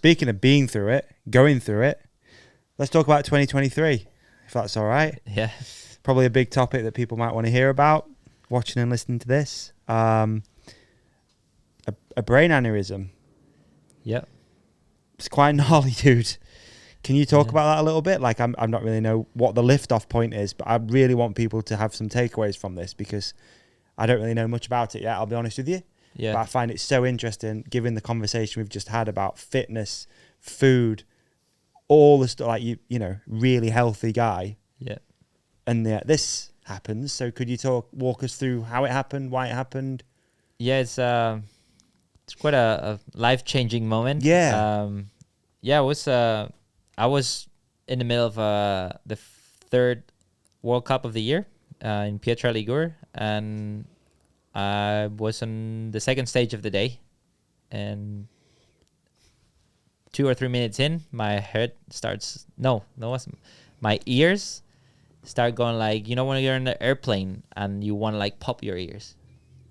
speaking of being through it, going through it, let's talk about 2023, if that's all right. Yeah. Probably a big topic that people might want to hear about, watching and listening to this. A brain aneurysm. Yep. It's quite gnarly, dude. Can you talk about that a little bit? Like, I'm not really know what the lift-off point is, but I really want people to have some takeaways from this because I don't really know much about it yet, I'll be honest with you. Yeah. But I find it so interesting, given the conversation we've just had about fitness, food, all the stuff, like, you know, really healthy guy. Yeah. And this happens. So could you walk us through how it happened, why it happened? Yeah, it's quite a life-changing moment. Yeah. I was in the middle of the third World Cup of the year in Pietra Ligure, and I was on the second stage of the day, and 2 or 3 minutes in, my head starts my ears start going like, you know, when you're in the airplane and you want to like pop your ears.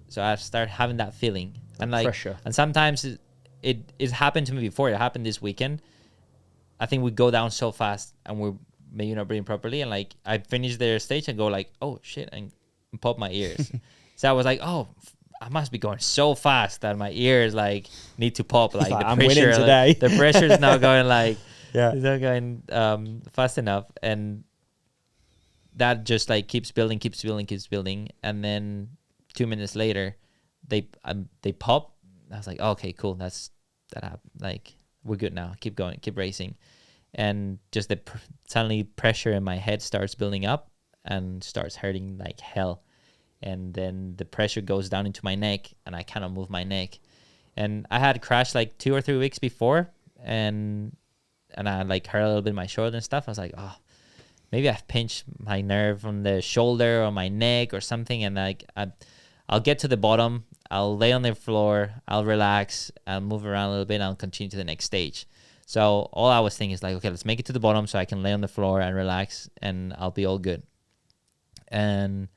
So I start having that feeling, and like pressure. And sometimes it happened to me before. It happened this weekend. I think we go down so fast and we're maybe not breathing properly, and like I finish their stage and go like, oh shit, and pop my ears. So I was like, oh, I must be going so fast that my ears like need to pop. Like the I'm pressure winning today. the pressure is not going like Yeah. it's not going fast enough, and that just like keeps building, and then 2 minutes later, they pop. I was like, oh, okay, cool. Like we're good now. Keep going, keep racing, and just suddenly pressure in my head starts building up and starts hurting like hell, and then the pressure goes down into my neck, and I cannot move my neck. And I had crashed like 2 or 3 weeks before, and I like hurt a little bit in my shoulder and stuff. I was like, oh, maybe I've pinched my nerve on the shoulder or my neck or something, and like I'll get to the bottom, I'll lay on the floor, I'll relax, I'll move around a little bit, and I'll continue to the next stage. So all I was thinking is like, okay, let's make it to the bottom so I can lay on the floor and relax, and I'll be all good. And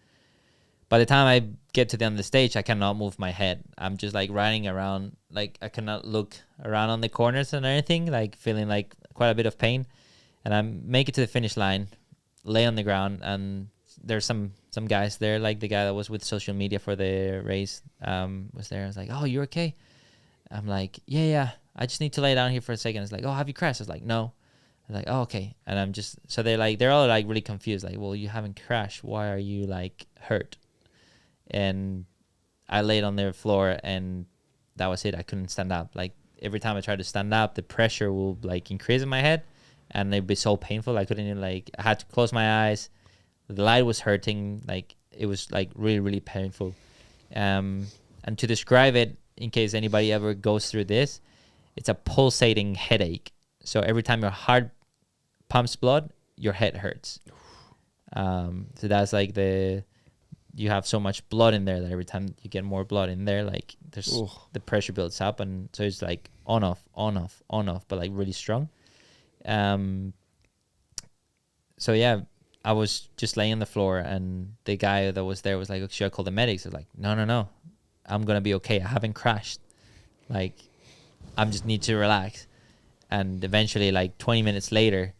by the time I get to the end of the stage, I cannot move my head. I'm just like riding around, like I cannot look around on the corners and anything, like feeling like quite a bit of pain. And I make it to the finish line, lay on the ground, and there's some guys there, like the guy that was with social media for the race was there. I was like, oh, you're okay? I'm like, yeah, I just need to lay down here for a second. It's like, oh, have you crashed? I was like, no. I was like, oh, okay. And I'm just, so they're all like really confused, like, well, you haven't crashed, why are you like hurt? And I laid on the floor, and that was it. I couldn't stand up. Like every time I tried to stand up, the pressure will like increase in my head, and it'd be so painful. I couldn't even, like, I had to close my eyes. The light was hurting. Like it was like really, really painful. And to describe it, in case anybody ever goes through this, it's a pulsating headache. So every time your heart pumps blood, your head hurts. So that's like you have so much blood in there that every time you get more blood in there, like the pressure builds up, and so it's like on off, but like really strong. So yeah, I was just laying on the floor, and the guy that was there was like, should I call the medics? I was like, no, I'm gonna be okay. I haven't crashed. Like, I just need to relax. And eventually, like 20 minutes later,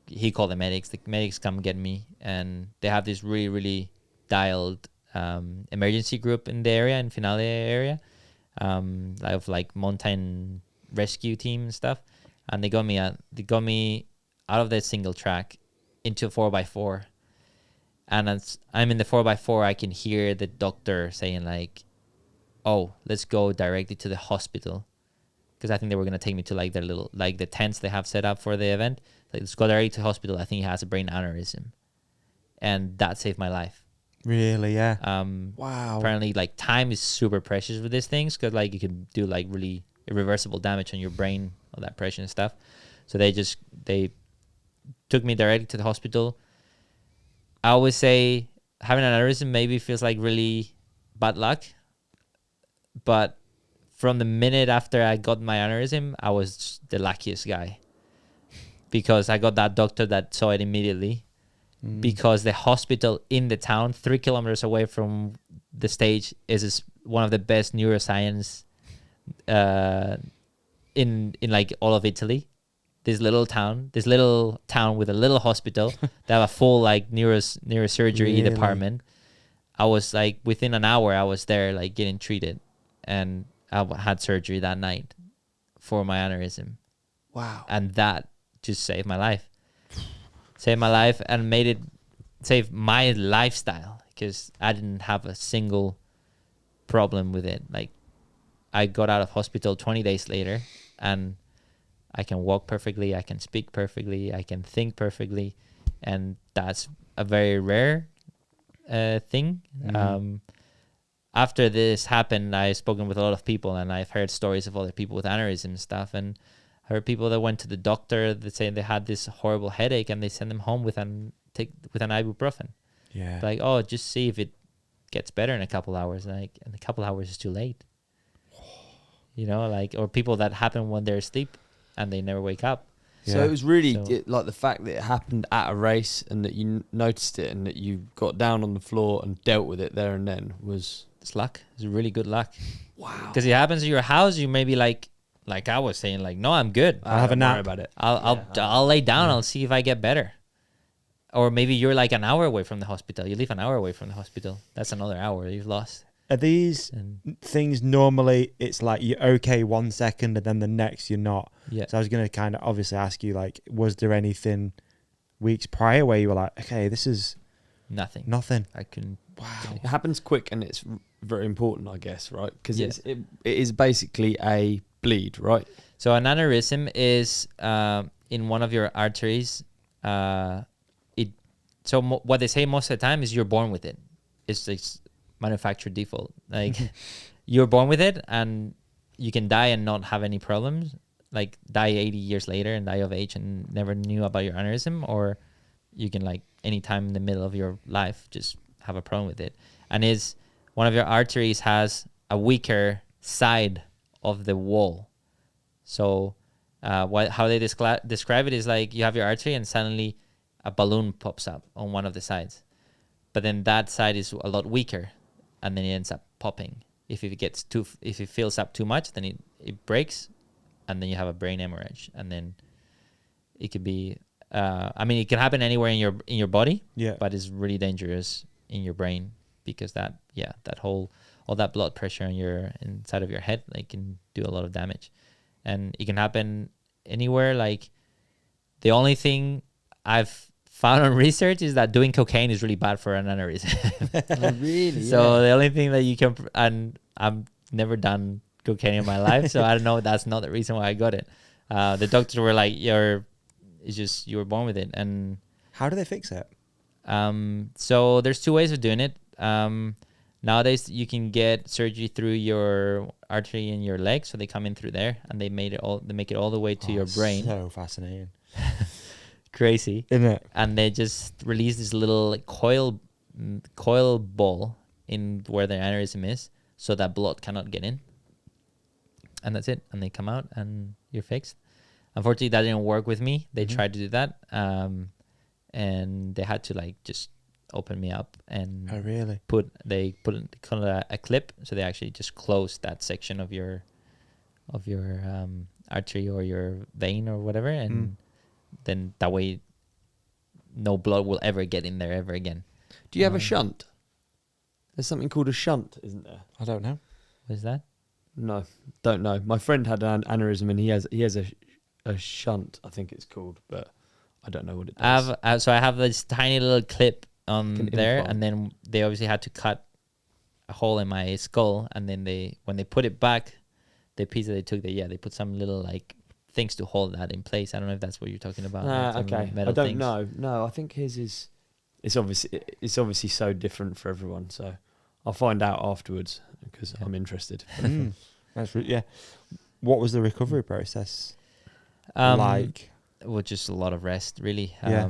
he called the medics. The medics come get me, and they have this really, really dialed emergency group in the area, in Finale area, like mountain rescue team and stuff. And they got me out of that single track into a 4x4. And as I'm in the 4x4, I can hear the doctor saying like, oh, let's go directly to the hospital. Because I think they were going to take me to like their little, like the tents they have set up for the event. Like, let's go directly to the hospital. I think he has a brain aneurysm. And that saved my life. Really? Yeah. Wow. Apparently, like, time is super precious with these things, because like you can do like really irreversible damage on your brain, all that pressure and stuff. So they took me directly to the hospital. I always say having an aneurysm maybe feels like really bad luck, but from the minute after I got my aneurysm, I was the luckiest guy, because I got that doctor that saw it immediately. Because the hospital in the town, 3 kilometers away from the stage, is one of the best neuroscience in like all of Italy. This little town with a little hospital. They have a full like neurosurgery Really? department. I was like within an hour, I was there like getting treated, and I had surgery that night for my aneurysm. Wow. And that just saved my life. Saved my life and saved my lifestyle, because I didn't have a single problem with it. Like, I got out of hospital 20 days later, and I can walk perfectly, I can speak perfectly, I can think perfectly, and that's a very rare thing. After this happened, I've spoken with a lot of people, and I've heard stories of other people with aneurysm and stuff, and I heard people that went to the doctor that say they had this horrible headache, and they send them home with an ibuprofen. Yeah. Like, oh, just see if it gets better in a couple hours. And like, in a couple hours is too late. You know, like, or people that happen when they're asleep and they never wake up. So Yeah. it was really like the fact that it happened at a race and that you noticed it and that you got down on the floor and dealt with it there and then was... It's luck. It's really good luck. Wow. Because it happens at your house, you may be like I was saying, like, no, I'm good. I'll have a Don't nap worry about it. I'll lay down. I'll see if I get better. Or maybe you're like an hour away from the hospital. You live an hour away from the hospital. That's another hour you've lost. Are these things normally, it's like you're okay 1 second and then the next you're not? Yeah. So I was going to kind of obviously ask you, like, was there anything weeks prior where you were like, okay, this is Nothing. nothing? I couldn't. Wow. It happens quick and it's very important, I guess, right? Because Yeah. it is basically a bleed, right? So an aneurysm is in one of your arteries. What they say most of the time is you're born with it. It's like manufactured default. Like you're born with it, and you can die and not have any problems. Like die 80 years later and die of age and never knew about your aneurysm, or you can like anytime in the middle of your life just have a problem with it. And is one of your arteries has a weaker side of the wall. So how they describe it is like you have your artery and suddenly a balloon pops up on one of the sides, but then that side is a lot weaker, and then it ends up popping. If it fills up too much, then it breaks, and then you have a brain hemorrhage, and then it could be. It can happen anywhere in your body, Yeah. but it's really dangerous in your brain, because all that blood pressure inside of your head, like, can do a lot of damage, and it can happen anywhere. Like, the only thing I've found on research is that doing cocaine is really bad for an aneurysm. Really? So the only thing that you can, and I've never done cocaine in my life, so I don't know. That's not the reason why I got it. The doctors were like, you were born with it. And How do they fix it? so there's two ways of doing it. Nowadays you can get surgery through your artery in your leg, so they come in through there, and they make it all the way to your brain. So fascinating. Crazy, Isn't it? and they just release this little like, coil ball in where the aneurysm is, so that blood cannot get in, and that's it. And they come out, and you're fixed. Unfortunately, that didn't work with me. They tried to do that, and they had to like just open me up and Oh, really? put kind of a clip, so they actually just closed that section of your artery or your vein or whatever, and then that way no blood will ever get in there ever again. Do you have a shunt? There's something called a shunt, isn't there? I don't know. What is that? No, don't know. My friend had an aneurysm and he has a shunt, I think it's called, but I don't know what it does. I have this tiny little clip on An there, implant. and then they obviously had to cut a hole in my skull, and then when they put it back, the piece that they took, they put some little like things to hold that in place. I don't know if that's what you're talking about. like some Okay. I metal don't things. know. No, I think his is. It's obviously so different for everyone. So I'll find out afterwards because I'm interested. That's yeah. What was the recovery process like? Well, just a lot of rest, really. Yeah.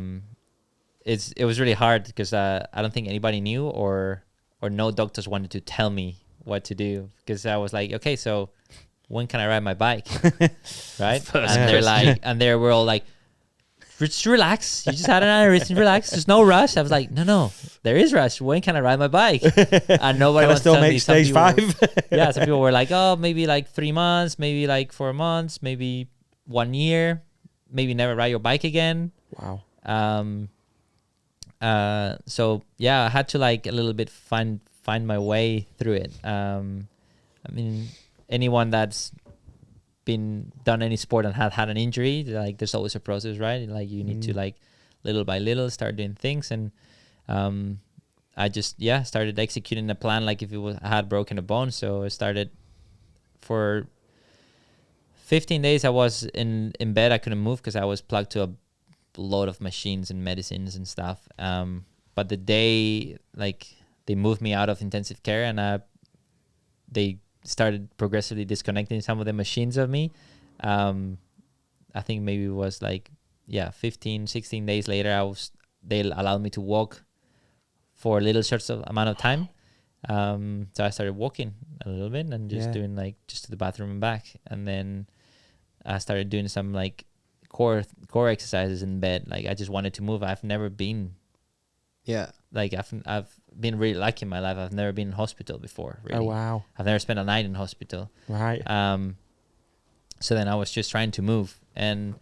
It was really hard because I don't think anybody knew or no doctors wanted to tell me what to do, because I was like, okay, so when can I ride my bike? Right? And they're like, and they were all like, just relax. You just had an aneurysm. Relax. There's no rush. I was like, no, there is rush. When can I ride my bike? And nobody wants to still tell me. make Some stage people- 5? yeah, some people were like, oh, maybe like 3 months, maybe like 4 months, maybe 1 year, maybe never ride your bike again. Wow. So yeah, I had to like a little bit find my way through it. I mean, anyone that's done any sport and had an injury, like there's always a process, right? Like you need to like little by little start doing things, and I just started executing the plan like if I had broken a bone. So I started for 15 days. I was in bed. I couldn't move because I was plugged to a load of machines and medicines and stuff. But the day like they moved me out of intensive care, and they started progressively disconnecting some of the machines of me. I think maybe it was like 15, 16 days later, they allowed me to walk for a little short amount of time. So I started walking a little bit and just doing like just to the bathroom and back, and then I started doing some like core exercises in bed. Like I just wanted to move. I've never been like I've been really lucky in my life. I've never been in hospital before, really. Oh, wow. I've never spent a night in hospital. Right. So then I was just trying to move, and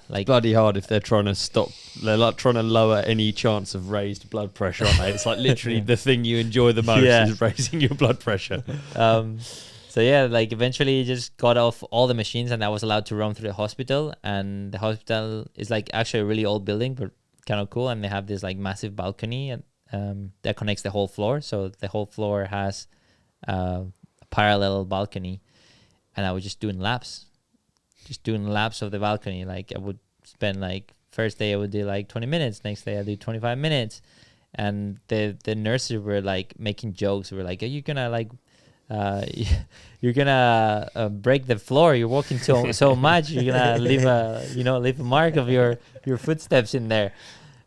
like Bloody hard if they're trying to stop. They're like trying to lower any chance of raised blood pressure, aren't they? It's like literally the thing you enjoy the most is raising your blood pressure. So like eventually just got off all the machines, and I was allowed to roam through the hospital. And the hospital is like actually a really old building, but kind of cool. And they have this like massive balcony and that connects the whole floor. So the whole floor has a parallel balcony, and I was just doing laps of the balcony. Like I would spend like first day I would do like 20 minutes, next day I do 25 minutes, and the nurses were like making jokes. We were like, are you gonna like you're gonna break the floor, you're walking so much, you're gonna leave a mark of your footsteps in there.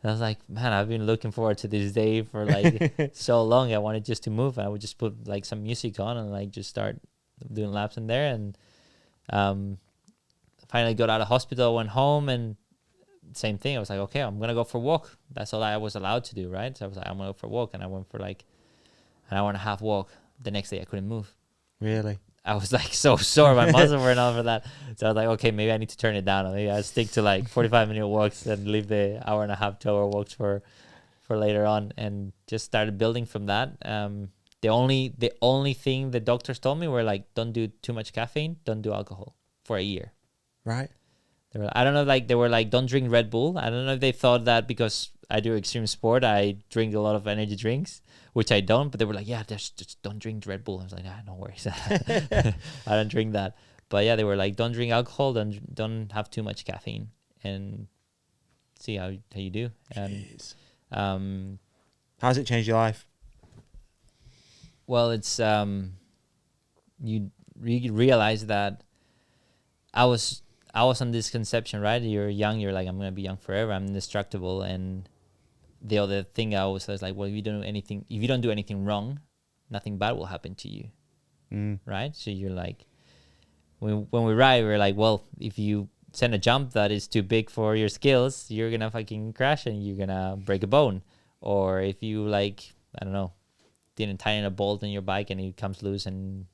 And I was like, man, I've been looking forward to this day for like so long. I wanted just to move, and I would just put like some music on and like just start doing laps in there. And finally got out of hospital, went home, and same thing. I was like, okay, I'm gonna go for a walk. That's all I was allowed to do, right? So I was like, I'm gonna go for a walk, and I went for like an hour and a half walk. The next day I couldn't move. Really? I was like so sore, my muscles were enough for that. So I was like, okay, maybe I need to turn it down. Maybe I'll stick to like 45-minute walks and leave the hour and a half, 2 hour walks for later on, and just started building from that. The only thing the doctors told me were like, don't do too much caffeine, don't do alcohol for a year. Right. I don't know, like they were like, don't drink Red Bull. I don't know if they thought that because I do extreme sport, I drink a lot of energy drinks, which I don't, but they were like, yeah, just don't drink Red Bull. I was like, no worries. I don't drink that. But yeah, they were like, don't drink alcohol, don't have too much caffeine, and see how you do. And how's it changed your life? Well, it's you realize that I was on this conception, right? You're young, you're like, I'm gonna be young forever, I'm indestructible. And the other thing I always was like, well, if you don't do anything wrong, nothing bad will happen to you. Right? So you're like, when we ride, we're like, well, if you send a jump that is too big for your skills, you're gonna fucking crash and you're gonna break a bone. Or if you like, I don't know, didn't tighten a bolt on your bike and it comes loose and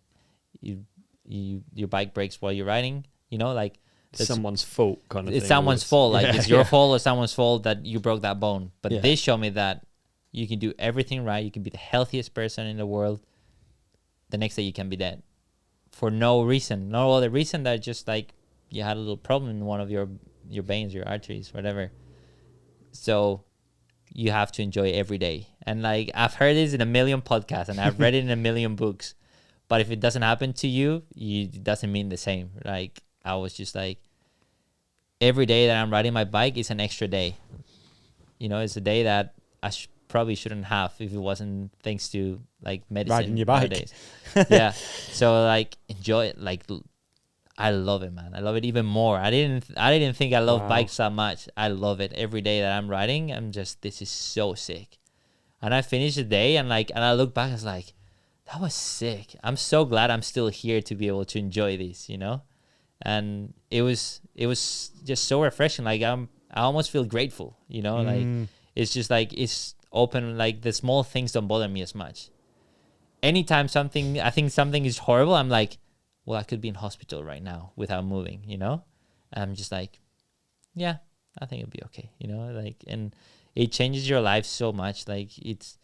your bike breaks while you're riding, like it's someone's fault kind of thing. It's someone's fault. Like it's your fault or someone's fault that you broke that bone. But they show me that you can do everything right. You can be the healthiest person in the world. The next day you can be dead for no reason, no other reason that just like you had a little problem in one of your veins, your arteries, whatever. So you have to enjoy every day. And like I've heard this in a million podcasts and I've read it in a million books. But if it doesn't happen to you, it doesn't mean the same. Like I was just like, every day that I'm riding my bike is an extra day. It's a day that I probably shouldn't have if it wasn't thanks to like medicine. Riding your bike. Nowadays. Yeah. So like enjoy it. Like I love it, man. I love it even more. I didn't think I loved bikes that much. I love it every day that I'm riding. This is so sick. And I finish the day and I look back, I was like, that was sick. I'm so glad I'm still here to be able to enjoy this, and it was just so refreshing. Like I almost feel grateful, you know, like it's just like it's open. Like the small things don't bother me as much. Anytime I think something is horrible, I'm like, well, I could be in hospital right now without moving, you know? And I'm just like, yeah, I think it'll be okay, you know? Like, and it changes your life so much. Like it's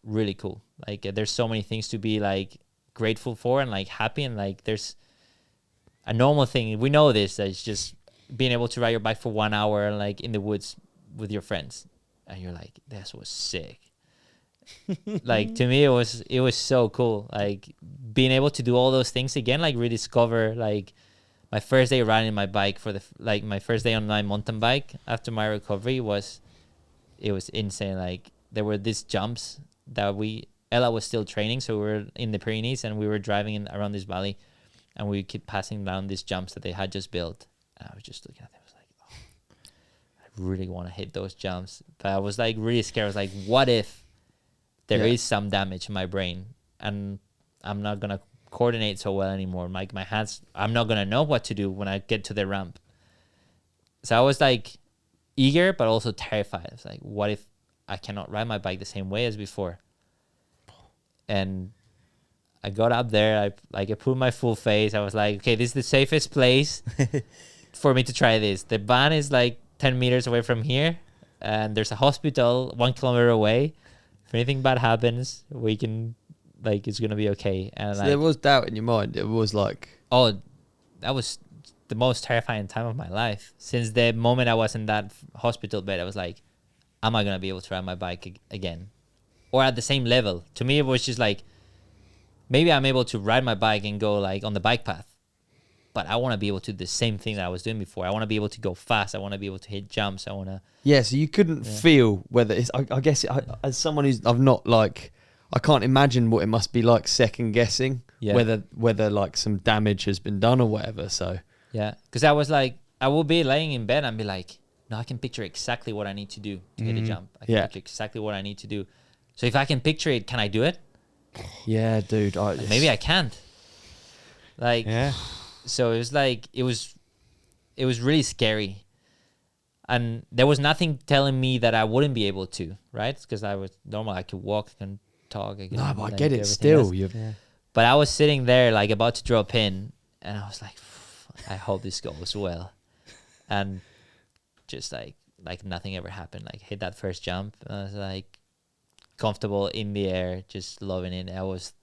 really cool. Like there's so many things to be like grateful for and like happy, and like there's a normal thing. We know this, that it's just being able to ride your bike for 1 hour like in the woods with your friends. And you're like, this was sick. Like to me it was so cool, like being able to do all those things again, like rediscover like my first day riding my bike for my first day on my mountain bike after my recovery was insane. Like there were these jumps that Ella was still training, so we were in the Pyrenees and we were driving around this valley, and we keep passing down these jumps that they had just built, and I was just looking at them, I was like, oh, I really want to hit those jumps, but I was like really scared. I was like, what if there is some damage in my brain and I'm not going to coordinate so well anymore. Like my hands, I'm not going to know what to do when I get to the ramp. So I was like eager, but also terrified. I was like, what if I cannot ride my bike the same way as before? And I got up there, I put my full face. I was like, okay, this is the safest place for me to try this. The van is like 10 meters away from here, and there's a hospital 1 kilometer away. If anything bad happens, we can, like, it's gonna be okay. And So like, there was doubt in your mind. It was like, oh, that was the most terrifying time of my life. Since the moment I was in that hospital bed, I was like, am I gonna be able to ride my bike again, or at the same level? To me, it was just like, maybe I'm able to ride my bike and go like on the bike path, but I want to be able to do the same thing that I was doing before. I want to be able to go fast. I want to be able to hit jumps. I want to. yeah, so you couldn't feel whether it's, I guess, as someone who's, I've not like, I can't imagine what it must be like second guessing whether like some damage has been done or whatever. So, yeah, because I was like, I will be laying in bed and be like, no, I can picture exactly what I need to do to hit a jump. I can picture exactly what I need to do. So if I can picture it, can I do it? yeah, dude. Maybe I can't. Like, so it was like, it was really scary. And there was nothing telling me that I wouldn't be able to, right? Because I was normal. I could walk, I can talk. I can, no, but I like, get it everything still. else. But I was sitting there like about to drop in, and I was like, I hope this goes well. And just like nothing ever happened. Like hit that first jump, and I was like comfortable in the air, just loving it. That was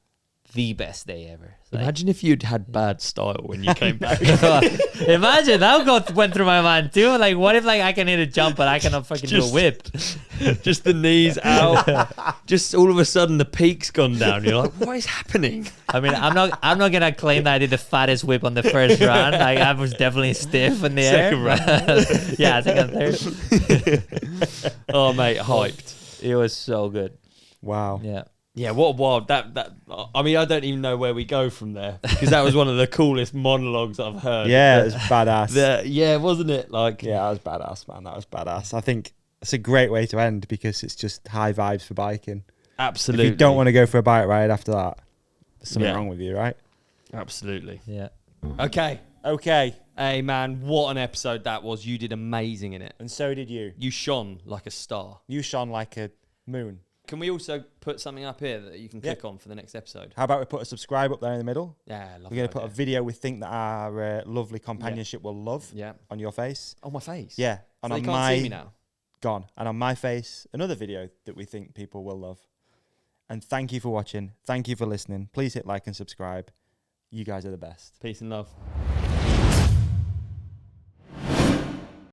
the best day ever. Like, imagine if you'd had bad style when you came back. imagine that went through my mind too. Like, what if like I can hit a jump but I cannot fucking do a whip? Just the knees out. Just all of a sudden the peak's gone down. You're like, what is happening? I mean, I'm not gonna claim that I did the fattest whip on the first run. Like I was definitely stiff in the Second air. Yeah, second, third. Oh mate, hyped. It was so good. Wow. Yeah. Yeah, what a wild that. I mean, I don't even know where we go from there, because that was one of the coolest monologues I've heard. Yeah, it was badass. Yeah, wasn't it? Like, Yeah, that was badass, man. That was badass. I think it's a great way to end, because it's just high vibes for biking. absolutely. If you don't want to go for a bike ride after that, there's something wrong with you, right? Absolutely. Yeah. Okay. Okay. Hey man, what an episode that was. You did amazing in it. And so did you. You shone like a star. You shone like a moon. Can we also put something up here that you can click on for the next episode? How about we put a subscribe up there in the middle? Yeah, I love We're going to put a video we think that our lovely companionship will love on your face. On my face? Yeah. So And they on can't see me now? Gone. And on my face, another video that we think people will love. And thank you for watching. Thank you for listening. Please hit like and subscribe. You guys are the best. Peace and love.